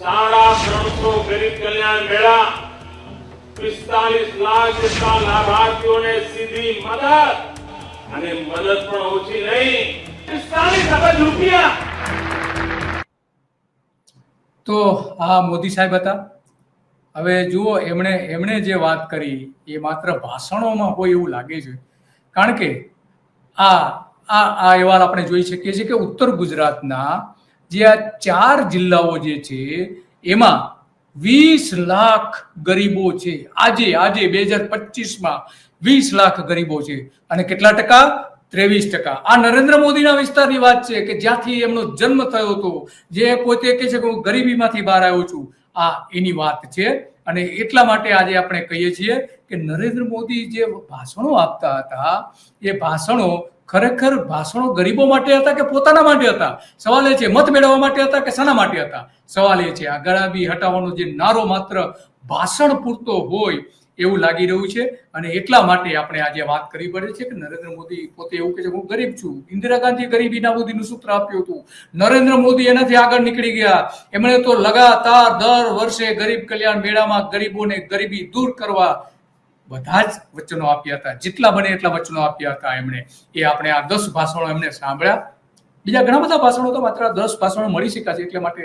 350 ગરીબ કલ્યાણ મેળા 45 લાખ જેટલા લાભાર્થીઓને સીધી મદદ અને મદદ પણ ઓછી નહીં 45 અબજ રૂપિયા। તો આ મોદી સાહેબ હતા। હવે જુઓ એમણે જે વાત કરી એ માત્ર ભાષણોમાં હોય એવું લાગે છે, કારણ કે આ અહેવાલ આપણે જોઈ શકીએ છીએ કે ઉત્તર ગુજરાતના જે આ 4 જિલ્લાઓ જે છે એમાં 20 લાખ ગરીબો છે। આજે 2025માં 20 લાખ ગરીબો છે અને કેટલા ટકા? 23%। આ નરેન્દ્ર મોદીના વિસ્તારની વાત છે કે જ્યાંથી એમનો જન્મ થયો હતો, જે પોતે કહે છે કે હું ગરીબીમાંથી બહાર આવ્યો છું, આ એની વાત છે। અને એટલા માટે આજે આપણે કહીએ છીએ કે નરેન્દ્ર મોદી જે ભાષણો આપતા હતા એ ભાષણો ખરેખર ભાષણો ગરીબો માટે હતા કે પોતાના માટે હતા? સવાલ એ છે, મત મેળવવા માટે હતા કે શાના માટે હતા? સવાલ એ છે, આ ગરીબી હટાવવાનો જે નારો માત્ર ભાષણ પૂરતો હોય એવું લાગી રહ્યું છે। અને એટલા માટે આપણે આજે વાત કરવી પડે છે કે નરેન્દ્ર મોદી પોતે એવું કહે છે હું ગરીબ છું। ઇન્દિરા ગાંધી ગરીબી નાબૂદીનું સૂત્ર આપ્યું હતું, નરેન્દ્ર મોદી એનાથી આગળ નીકળી ગયા। એમણે તો લગાતાર દર વર્ષે ગરીબ કલ્યાણ મેળામાં ગરીબોને ગરીબી દૂર કરવા બધા જ વચનો આપ્યા હતા, જેટલા બને એટલા વચનો આપ્યા હતા એમણે। એ આપણે આ 10 ભાષણો એમને સાંભળ્યા, બીજા ઘણા બધા ભાષણો તો માત્ર 10 ભાષણો મળી શક્યા છે, એટલે માટે